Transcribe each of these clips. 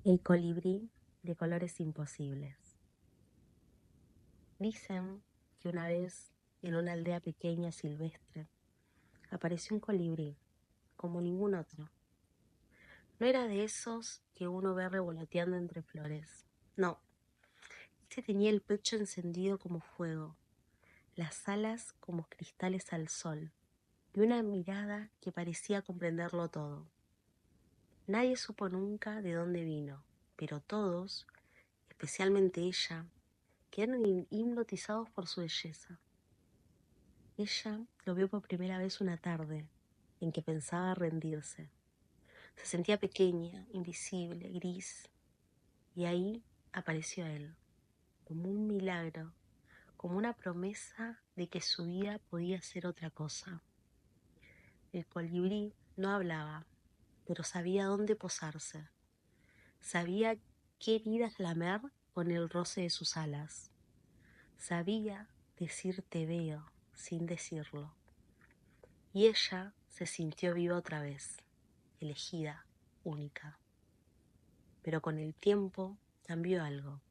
El colibrí de colores imposibles. Dicen que una vez, en una aldea pequeña silvestre, apareció un colibrí, como ningún otro. No era de esos que uno ve revoloteando entre flores. No, este tenía el pecho encendido como fuego, las alas como cristales al sol, y una mirada que parecía comprenderlo todo. Nadie supo nunca de dónde vino, pero todos, especialmente ella, quedaron hipnotizados por su belleza. Ella lo vio por primera vez una tarde en que pensaba rendirse. Se sentía pequeña, invisible, gris, y ahí apareció él, como un milagro, como una promesa de que su vida podía ser otra cosa. El colibrí no hablaba, pero sabía dónde posarse. Sabía qué heridas lamer con el roce de sus alas. Sabía decir te veo sin decirlo. Y ella se sintió viva otra vez, elegida, única. Pero con el tiempo cambió algo.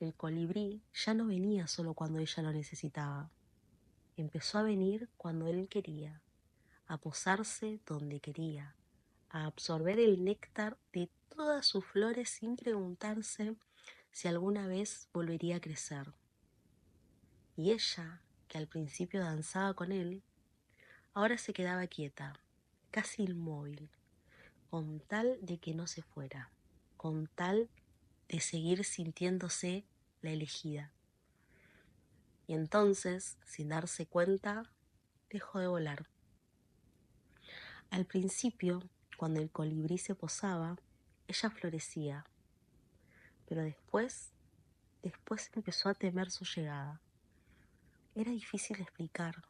El colibrí ya no venía solo cuando ella lo necesitaba. Empezó a venir cuando él quería, a posarse donde quería, a absorber el néctar de todas sus flores sin preguntarse si alguna vez volvería a crecer. Y ella, que al principio danzaba con él, ahora se quedaba quieta, casi inmóvil, con tal de que no se fuera, con tal de seguir sintiéndose la elegida. Y entonces, sin darse cuenta, dejó de volar. Al principio, cuando el colibrí se posaba, ella florecía, pero después empezó a temer su llegada. Era difícil de explicar.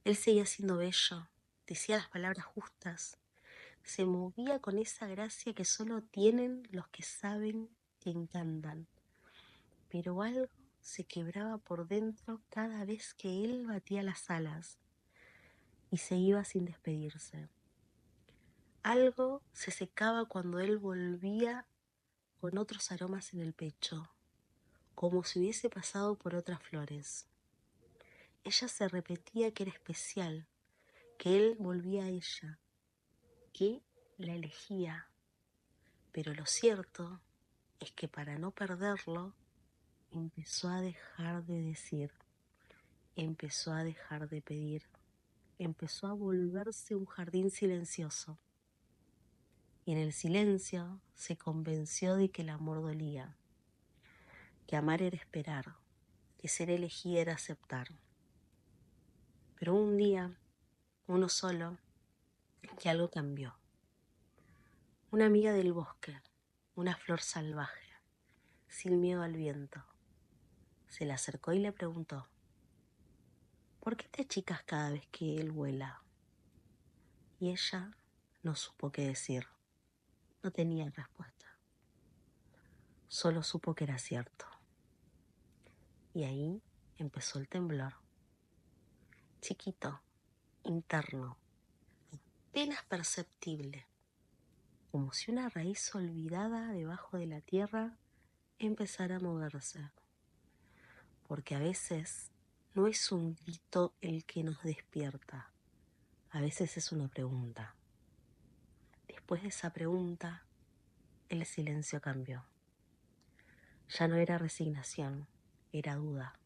Él seguía siendo bello, decía las palabras justas, se movía con esa gracia que solo tienen los que saben que encantan. Pero algo se quebraba por dentro cada vez que él batía las alas y se iba sin despedirse. Algo se secaba cuando él volvía con otros aromas en el pecho, como si hubiese pasado por otras flores. Ella se repetía que era especial, que él volvía a ella, que la elegía. Pero lo cierto es que para no perderlo, empezó a dejar de decir, empezó a dejar de pedir, empezó a volverse un jardín silencioso. Y en el silencio se convenció de que el amor dolía, que amar era esperar, que ser elegida era aceptar. Pero un día, uno solo, que algo cambió. Una amiga del bosque, una flor salvaje, sin miedo al viento, se le acercó y le preguntó: ¿por qué te achicas cada vez que él vuela? Y ella no supo qué decir, no tenía respuesta. Solo supo que era cierto. Y ahí empezó el temblor. Chiquito, interno, apenas perceptible, como si una raíz olvidada debajo de la tierra empezara a moverse. Porque a veces no es un grito el que nos despierta, a veces es una pregunta. Después de esa pregunta, el silencio cambió. Ya no era resignación, era duda.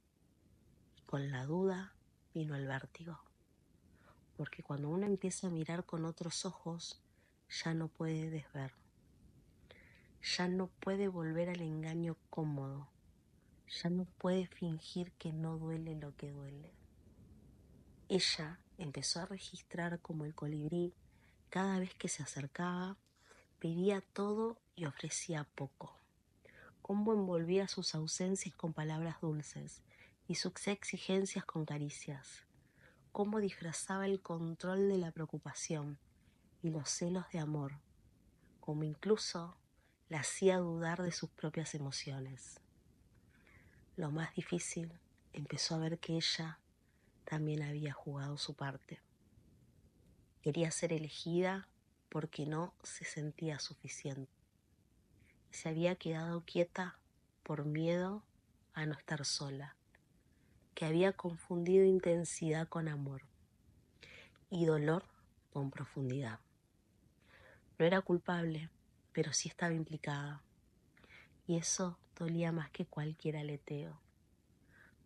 Y con la duda vino el vértigo. Porque cuando uno empieza a mirar con otros ojos, ya no puede desver. Ya no puede volver al engaño cómodo. Ya no puede fingir que no duele lo que duele. Ella empezó a registrar como el colibrí, cada vez que se acercaba, pedía todo y ofrecía poco. Cómo envolvía sus ausencias con palabras dulces y sus exigencias con caricias. Cómo disfrazaba el control de la preocupación y los celos de amor. Cómo incluso la hacía dudar de sus propias emociones. Lo más difícil, empezó a ver que ella también había jugado su parte. Quería ser elegida porque no se sentía suficiente. se había quedado quieta por miedo a no estar sola, que había confundido intensidad con amor y dolor con profundidad. No era culpable, pero sí estaba implicada, y eso dolía más que cualquier aleteo,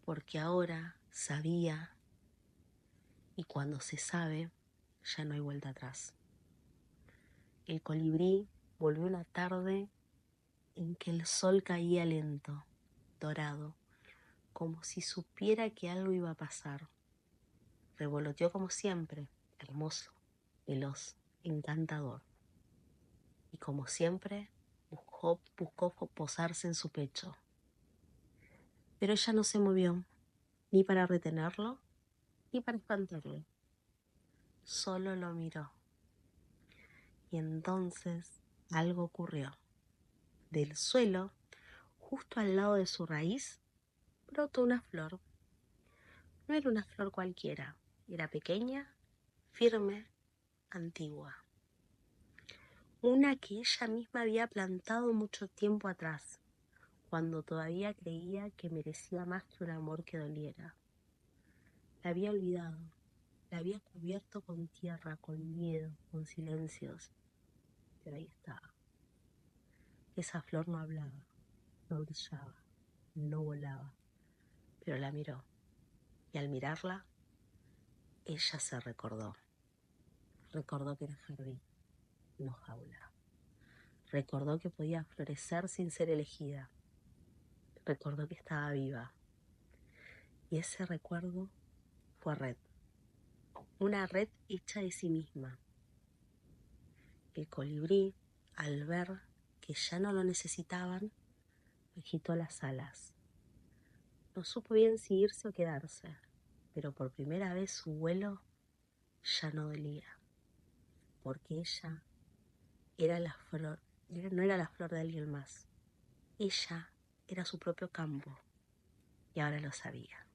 porque ahora sabía, y cuando se sabe, ya no hay vuelta atrás. El colibrí volvió una tarde en que el sol caía lento, dorado, como si supiera que algo iba a pasar. Revoloteó como siempre, hermoso, veloz, encantador. Y como siempre, buscó posarse en su pecho. Pero ella no se movió, ni para retenerlo, ni para espantarlo. Solo lo miró. Y entonces algo ocurrió. Del suelo, justo al lado de su raíz, brotó una flor. No era una flor cualquiera, era pequeña, firme, antigua. Una que ella misma había plantado mucho tiempo atrás, cuando todavía creía que merecía más que un amor que doliera. La había olvidado, la había cubierto con tierra, con miedo, con silencios, pero ahí estaba. Esa flor no hablaba, no brillaba, no volaba, pero la miró, y al mirarla, ella se recordó. Recordó que era jardín, no jaula. Recordó que podía florecer sin ser elegida. Recordó que estaba viva. Y ese recuerdo fue red. Una red hecha de sí misma. El colibrí, al ver que ya no lo necesitaban, agitó las alas. No supo bien si irse o quedarse, pero por primera vez su vuelo ya no dolía, porque ella era la flor, no era la flor de alguien más. Ella era su propio campo y ahora lo sabía.